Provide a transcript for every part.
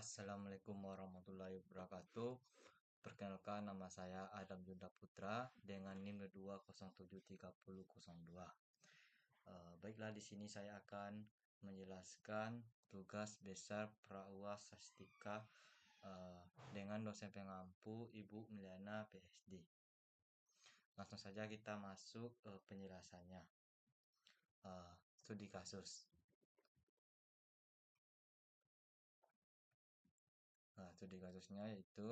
Assalamualaikum warahmatullahi wabarakatuh. Perkenalkan, nama saya Adam Yunda Putra dengan NIM 2073002. Baiklah, di sini saya akan menjelaskan tugas besar Prauas Sastika dengan dosen pengampu Ibu Miliana PSD. Langsung saja kita masuk penjelasannya. Studi kasus. Studi kasusnya yaitu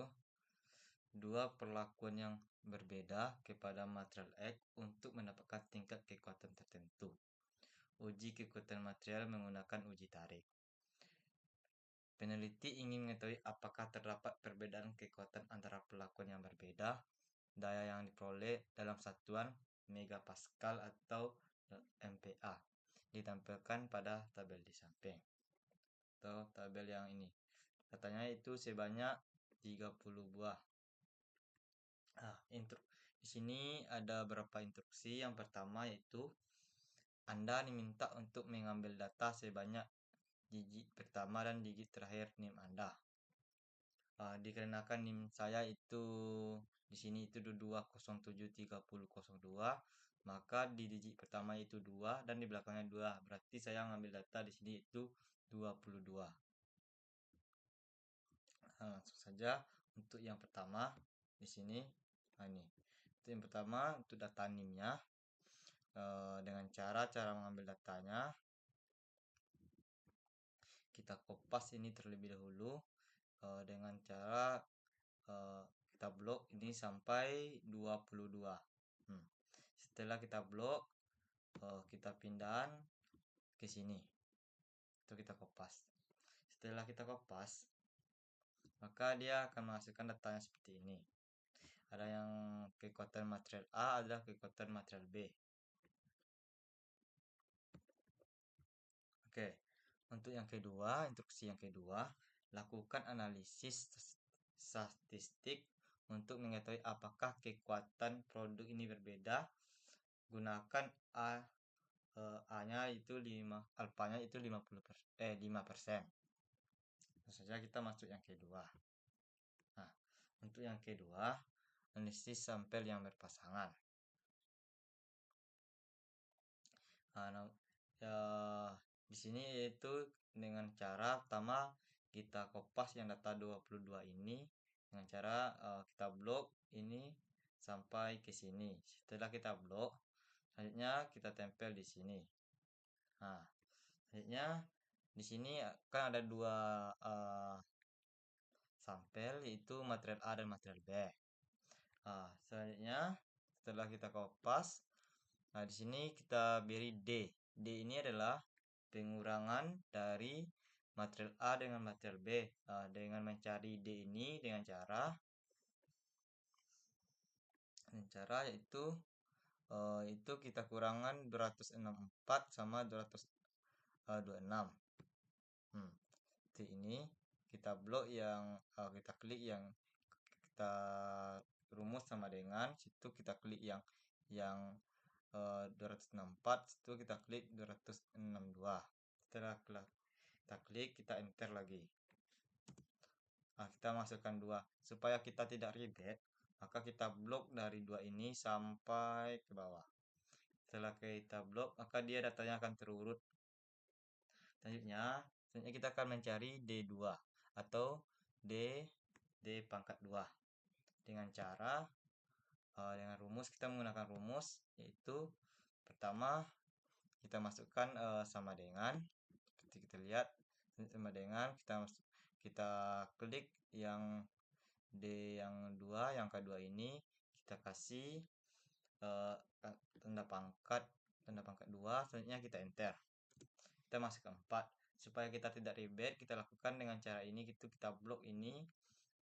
dua perlakuan yang berbeda kepada material X untuk mendapatkan tingkat kekuatan tertentu. Uji kekuatan material menggunakan uji tarik. Peneliti ingin mengetahui apakah terdapat perbedaan kekuatan antara perlakuan yang berbeda, daya yang diperoleh dalam satuan megapascal atau MPa, ditampilkan pada tabel di samping atau tabel yang ini. Katanya itu sebanyak 30 buah. Di sini ada beberapa instruksi. Yang pertama yaitu Anda diminta untuk mengambil data sebanyak digit pertama dan digit terakhir NIM Anda. Dikarenakan NIM saya itu di sini itu 2073002, maka di digit pertama itu 2 dan di belakangnya 2. Berarti saya ngambil data di sini itu 22. Langsung saja untuk yang pertama di sini. Ini. Itu yang pertama untuk data NIM-nya. Dengan cara mengambil datanya, kita kopas ini terlebih dahulu dengan cara kita blok ini sampai 22. Setelah kita blok, kita pindah ke sini. Itu kita kopas. Setelah kita kopas, maka dia akan menghasilkan datanya seperti ini. Ada yang kekuatan material A, ada kekuatan material B. Oke, untuk yang kedua, instruksi yang kedua, lakukan analisis statistik untuk mengetahui apakah kekuatan produk ini berbeda. Gunakan A-nya itu 5, alfanya itu 5%. Langsung saja kita masuk yang kedua. Nah, untuk yang kedua, analisis sampel yang berpasangan. Di sini yaitu dengan cara pertama kita kopas yang data 22 ini dengan cara kita blok ini sampai ke sini. Setelah kita blok, selanjutnya kita tempel di sini. Selanjutnya di sini kan ada dua sampel, yaitu material A dan material B. Selanjutnya setelah kita kopas, di sini kita beri D. D ini adalah pengurangan dari material A dengan material B. Dengan mencari D ini dengan cara yaitu itu kita kurangan 264 sama 226. Ini kita blok yang kita klik yang kita rumus sama dengan situ, kita klik yang 264, situ kita klik 262. Setelah kita klik, kita enter lagi. Kita masukkan 2 supaya kita tidak ribet, maka kita blok dari 2 ini sampai ke bawah. Setelah kita blok, maka dia datanya akan terurut. Selanjutnya kita akan mencari D2 atau D pangkat 2 dengan cara dengan rumus. Kita menggunakan rumus yaitu pertama kita masukkan sama dengan, seperti kita lihat sama dengan, kita klik yang D yang 2 yang kedua ini, kita kasih tanda pangkat 2, selanjutnya kita enter. Kita masukkan 4. Supaya kita tidak ribet, kita lakukan dengan cara ini, gitu. Kita blok ini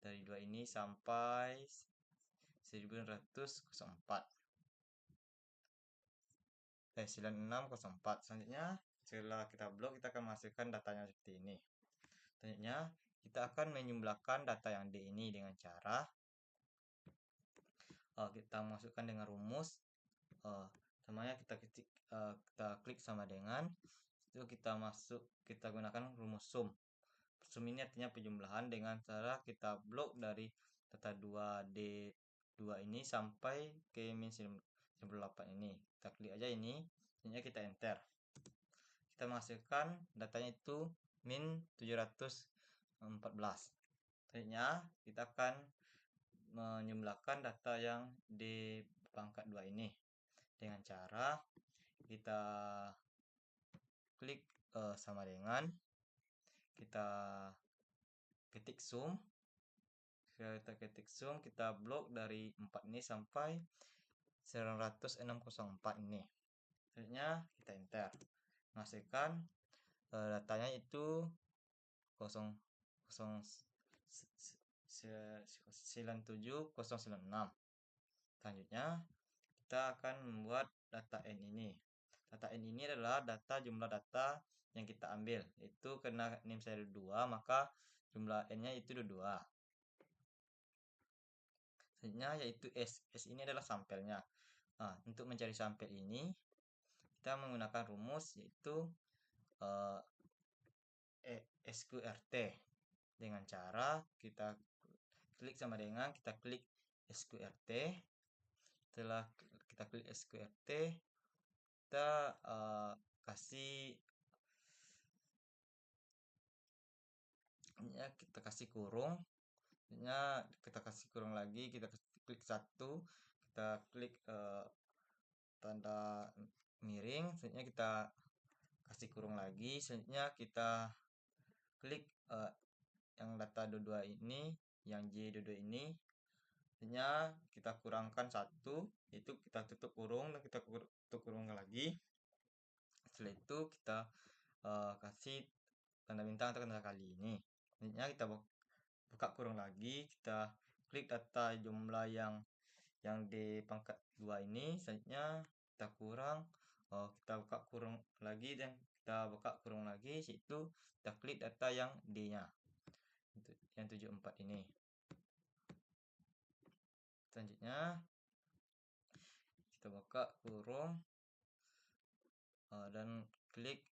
dari 2 ini sampai 1904. 9604. Selanjutnya setelah kita blok, kita akan masukkan datanya seperti ini. Selanjutnya kita akan menjumlahkan data yang D ini dengan cara kita masukkan dengan rumus namanya, kita klik sama dengan itu, kita gunakan rumus sum. sum ini artinya penjumlahan dengan cara kita blok dari data 2D2 ini sampai ke min 98 ini. Kita klik aja ini, selanjutnya kita enter. Kita masukkan datanya itu min 714. Selanjutnya kita akan menjumlahkan data yang di pangkat 2 ini dengan cara kita klik sama dengan kita ketik sum, kita blok dari 4 ini sampai 906,04 ini. Selanjutnya kita enter, menghasilkan datanya itu 97096. Selanjutnya kita akan membuat data n ini. Data n ini adalah data jumlah data yang kita ambil, itu karena name saya 2 maka jumlah n-nya itu 2. Selanjutnya yaitu S ini adalah sampelnya. Nah, untuk mencari sampel ini kita menggunakan rumus yaitu SQRT dengan cara kita klik sama dengan kita klik SQRT. Setelah kita klik SQRT, kita kasih kurung. Kita kasih kurung lagi, kita klik 1, kita klik tanda miring, selanjutnya kita kasih kurung lagi, selanjutnya kita klik yang data 22 ini, yang J22 ini, selanjutnya kita kurangkan 1, itu kita tutup kurung dan kita tutup kurung lagi. Setelah itu kita kasih tanda bintang atau tanda kali ini. Selanjutnya kita buka kurung lagi, kita klik data jumlah yang di pangkat 2 ini, selanjutnya kita kita buka kurung lagi dan kita buka kurung lagi, situ kita klik data yang D-nya, yang 74 ini. Selanjutnya kita buka kurung dan klik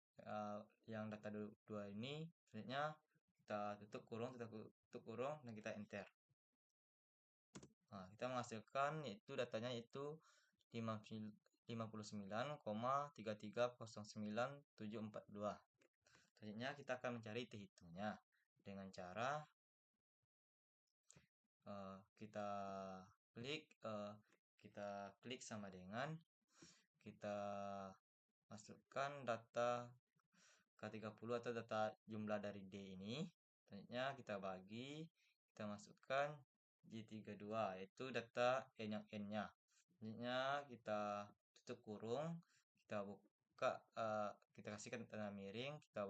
yang data 2 ini, selanjutnya kita tutup kurung dan kita enter. Nah, kita menghasilkan itu datanya itu 59,3309742. Selanjutnya kita akan mencari T hitungnya dengan cara kita klik sama dengan kita masukkan data K30 atau data jumlah dari D ini. Selanjutnya kita bagi, kita masukkan J32 yaitu data N yang N-nya. Selanjutnya kita tutup kurung, kita buka, kita kasihkan tanda miring, kita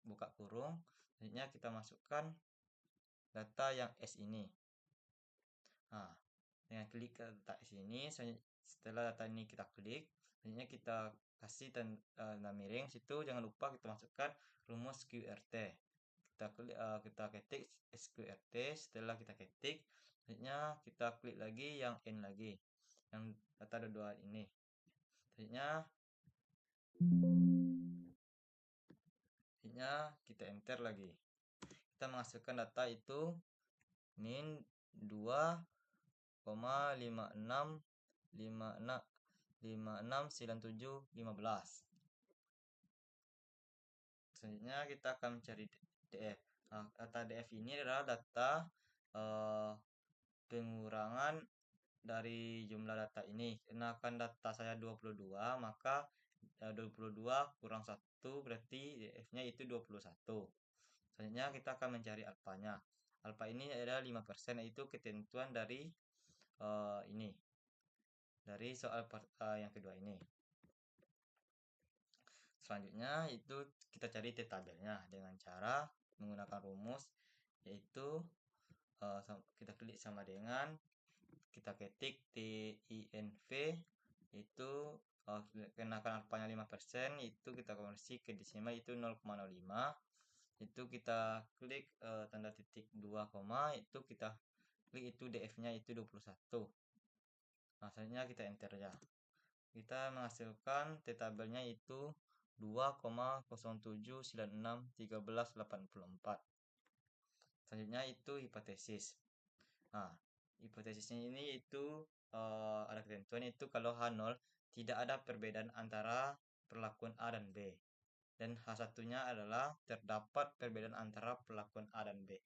buka kurung, selanjutnya kita masukkan data yang S ini. Nah, dengan klik ke data S ini, setelah data ini kita klik, selanjutnya kita kasih tanda miring, situ jangan lupa kita masukkan rumus QRT. Kita ketik SQRT, setelah kita ketik, selanjutnya kita klik lagi yang N lagi, yang data 22 ini. Selanjutnya kita enter lagi. Kita menghasilkan data itu min 2,565715. Selanjutnya kita akan mencari DF. Nah, data DF ini adalah data pengurangan dari jumlah data ini. Karena kan data saya 22, maka 22 kurang 1 berarti DF-nya itu 21. Selanjutnya kita akan mencari alfanya. Alfa ini adalah 5%, yaitu ketentuan dari ini. Dari soal yang kedua ini. Selanjutnya itu kita cari T tabelnya dengan cara menggunakan rumus, yaitu kita klik sama dengan kita ketik TINV, itu kenakan alfanya 5%, itu kita konversi ke desimal itu 0,05, itu kita klik tanda titik 2, itu kita klik itu DF-nya itu 21. Nah, selanjutnya kita enter aja. Kita menghasilkan T tabelnya itu 2,07961384. Selanjutnya itu hipotesis. Nah, hipotesisnya ini itu ada ketentuan itu kalau H0 tidak ada perbedaan antara perlakuan A dan B. Dan H1-nya adalah terdapat perbedaan antara perlakuan A dan B.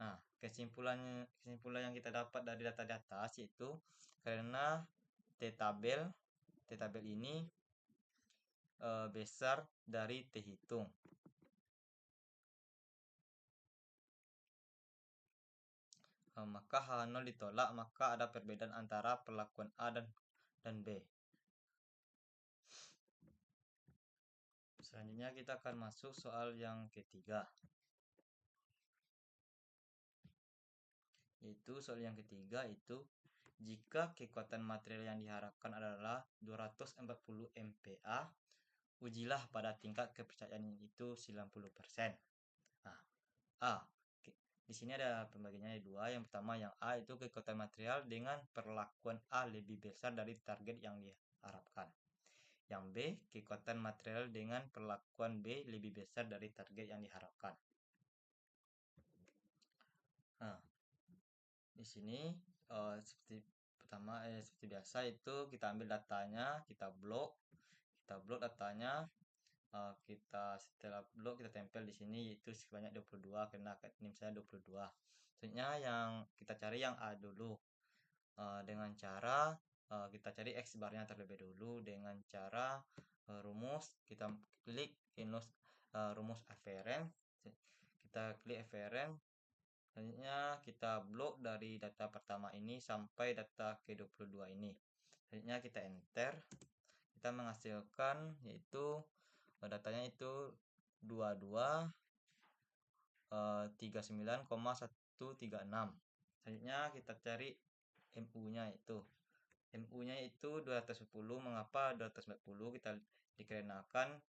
Nah, kesimpulan yang kita dapat dari data-data yaitu karena T-tabel ini besar dari T hitung. Maka H0 ditolak, maka ada perbedaan antara perlakuan A dan B. Selanjutnya kita akan masuk soal yang ketiga. Yaitu soal yang ketiga itu jika kekuatan material yang diharapkan adalah 240 MPa, ujilah pada tingkat kepercayaan itu 90%. Nah, A. Di sini ada pembagiannya dua. Yang pertama yang A itu kekuatan material dengan perlakuan A lebih besar dari target yang diharapkan. Yang B, kekuatan material dengan perlakuan B lebih besar dari target yang diharapkan. Nah, di sini seperti seperti biasa itu kita ambil datanya, kita blok datanya, setelah blok kita tempel di sini itu sebanyak 22 karena ini misalnya 22. Selanjutnya yang kita cari yang A dulu. Dengan cara kita cari X barnya terlebih dulu dengan cara rumus kita klik rumus afferent, kita klik afferent. Selanjutnya kita blok dari data pertama ini sampai data ke-22 ini. Selanjutnya kita enter. Kita menghasilkan yaitu datanya itu 22 39,136. Selanjutnya kita cari MU-nya itu. MU-nya itu 210. Mengapa 240? Kita dikarenakan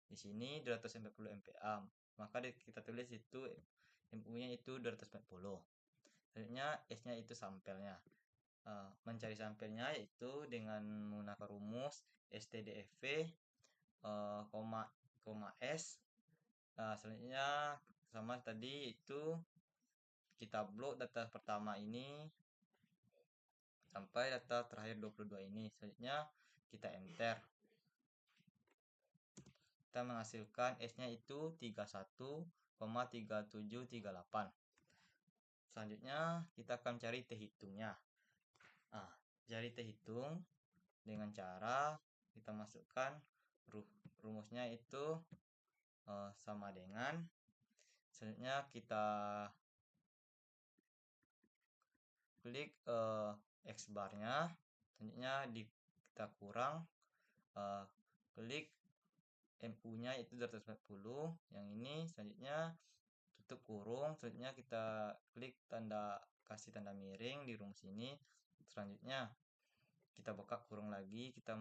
di sini 240 MPa. Maka kita tulis itu MU-nya itu 240. Selanjutnya S-nya itu sampelnya. Mencari sampelnya yaitu dengan menggunakan rumus STDFV, koma S. Selanjutnya sama tadi itu kita blok data pertama ini sampai data terakhir 22 ini. Selanjutnya kita enter. Kita menghasilkan S-nya itu 31,3738. Selanjutnya kita akan cari T hitungnya. Nah, cari T hitung dengan cara kita masukkan rumusnya itu sama dengan. Selanjutnya kita klik X barnya. Selanjutnya kita kurang klik MU-nya itu 240. Yang ini selanjutnya tutup kurung. Selanjutnya kita klik kasih tanda miring di rumus ini. Selanjutnya kita buka kurung lagi, kita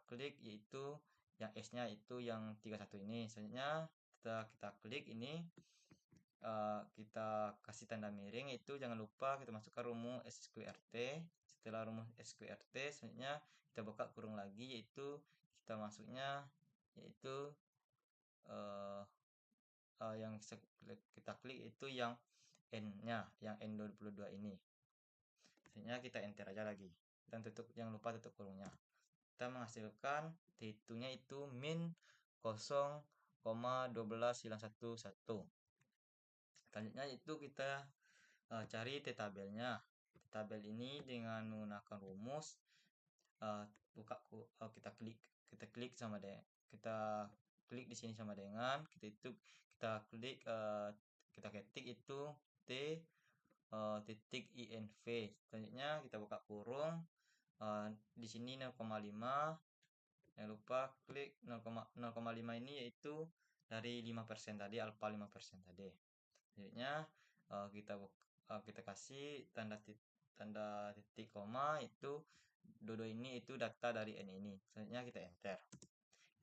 klik yaitu yang S-nya itu yang 31 ini. Selanjutnya kita klik ini, kita kasih tanda miring, itu jangan lupa kita masukkan rumus SQRT. Setelah rumus SQRT selanjutnya kita buka kurung lagi, yaitu kita masuknya yaitu yang kita klik itu yang N-nya, yang N22 ini. Selanjutnya kita enter aja lagi dan jangan lupa tutup kurungnya. Kita menghasilkan T2-nya itu min 0,12911. Selanjutnya itu kita cari T-tabelnya. T-tabel ini dengan menggunakan rumus kita klik sama kita klik di sini sama dengan kita klik kita ketik itu T titik INV. Selanjutnya kita buka kurung, di sini 0,5. Jangan lupa klik 0,5 ini yaitu dari 5% tadi, alfa 5% tadi. Selanjutnya kita kasih tanda titik koma, itu dodo ini itu data dari N ini. Selanjutnya kita enter.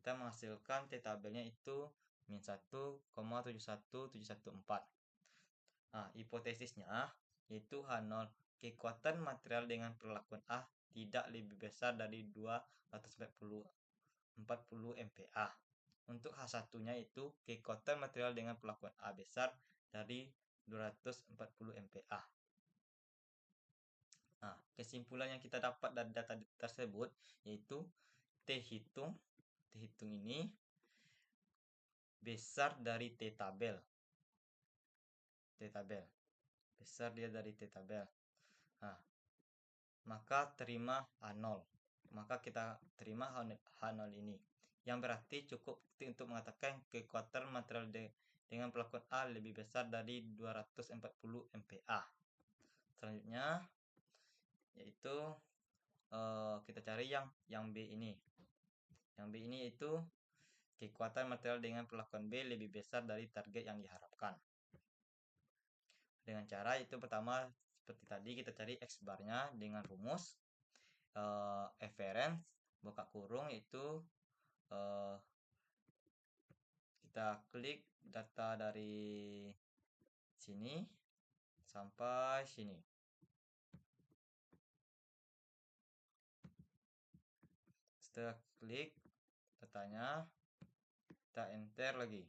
Kita menghasilkan T-tabelnya itu min 1,71714. Nah, hipotesisnya yaitu H0, kekuatan material dengan perlakuan A tidak lebih besar dari 240 MPa. Untuk H1-nya itu kekuatan material dengan perlakuan A besar dari 240 MPa. Nah, kesimpulan yang kita dapat dari data tersebut yaitu T hitung ini besar dari T tabel. Besar dia dari T tabel. Nah, maka terima H0. Maka kita terima H0 ini. Yang berarti cukup untuk mengatakan kekuatan material dengan pelakuan A lebih besar dari 240 MPa. Selanjutnya yaitu kita cari yang B ini. Yang B ini itu kekuatan material dengan perlakuan B lebih besar dari target yang diharapkan. Dengan cara itu pertama seperti tadi kita cari X barnya dengan rumus reference buka kurung itu kita klik data dari sini sampai sini. Setelah klik datanya, kita enter lagi.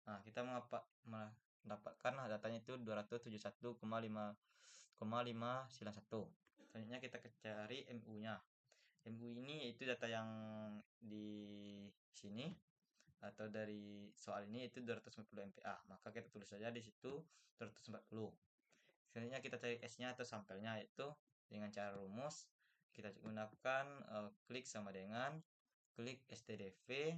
Nah, kita mendapatkan datanya itu 271,591. Selanjutnya kita cari MU-nya. MU ini itu data yang di sini atau dari soal ini itu 240 MPa. Maka kita tulis saja di situ 240. Selanjutnya kita cari S-nya atau sampelnya itu dengan cara rumus kita gunakan klik sama dengan klik stdv,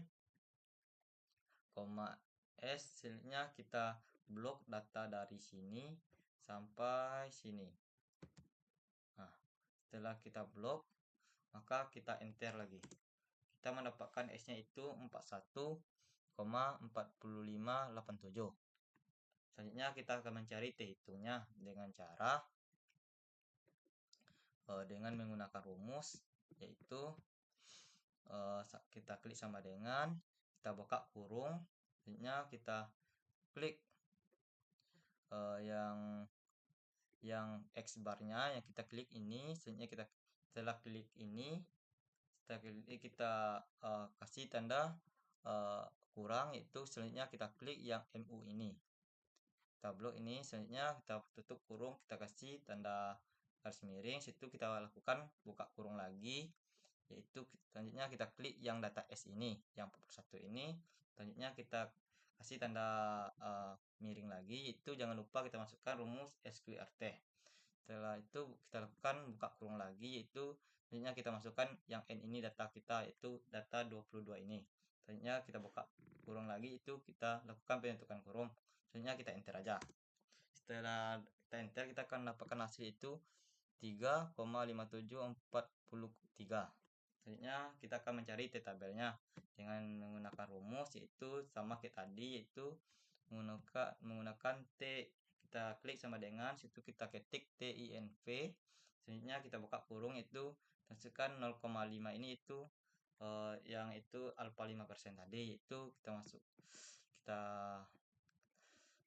S, selanjutnya kita blok data dari sini sampai sini. Nah, setelah kita blok, maka kita enter lagi. Kita mendapatkan S-nya itu 41,4587. Selanjutnya kita akan mencari T hitungnya dengan cara dengan menggunakan rumus yaitu kita klik sama dengan kita buka kurung, selanjutnya kita klik yang X barnya yang kita klik ini, selanjutnya kita setelah klik ini kita kasih tanda kurang, itu selanjutnya kita klik yang MU ini, kita blok ini, selanjutnya kita tutup kurung, kita kasih tanda garis miring, situ kita lakukan buka kurung lagi, yaitu selanjutnya kita klik yang data S ini yang 41 ini, selanjutnya kita kasih tanda miring lagi, itu jangan lupa kita masukkan rumus SQRT. Setelah itu kita lakukan buka kurung lagi, yaitu selanjutnya kita masukkan yang N ini data kita, yaitu data 22 ini. Selanjutnya kita buka kurung lagi, itu kita lakukan penentukan kurung, selanjutnya kita enter aja. Setelah kita enter, kita akan dapatkan hasil itu 3,5743. Selanjutnya kita akan mencari T tabelnya dengan menggunakan rumus yaitu sama kayak tadi, yaitu menggunakan T, kita klik sama dengan situ kita ketik TINV, selanjutnya kita buka kurung, itu masukkan 0,5 ini itu yang itu alfa 5% tadi, itu kita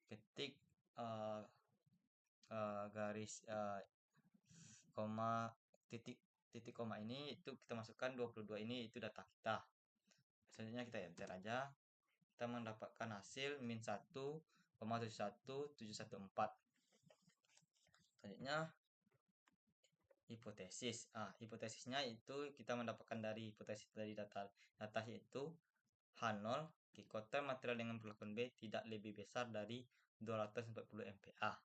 ketik garis koma titik koma ini, itu kita masukkan 22 ini, itu data kita. Selanjutnya kita enter aja, kita mendapatkan hasil min 1,71714. Selanjutnya hipotesis. Hipotesisnya itu kita mendapatkan dari hipotesis dari data yaitu H0 kekuatan material dengan perlakuan B tidak lebih besar dari 240 MPa.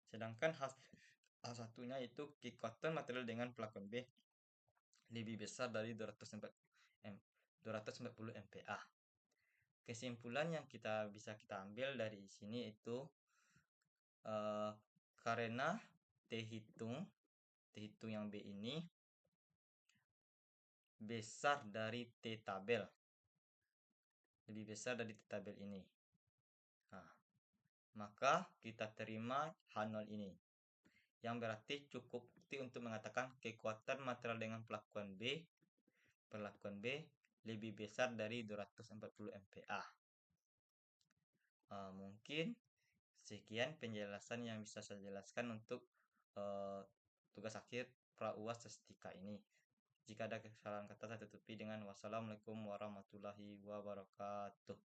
Sedangkan H1-nya itu kekuatan material dengan perlakuan B lebih besar dari 240 MPa. Kesimpulan yang bisa kita ambil dari sini itu karena T hitung yang B ini besar dari T tabel, lebih besar dari T tabel ini. Nah, maka kita terima H0 ini, yang berarti cukup bukti untuk mengatakan kekuatan material dengan perlakuan B lebih besar dari 240 MPa. Mungkin sekian penjelasan yang bisa saya jelaskan untuk tugas akhir pra-UAS statistika ini. Jika ada kesalahan kata saya tutupi dengan wassalamualaikum warahmatullahi wabarakatuh.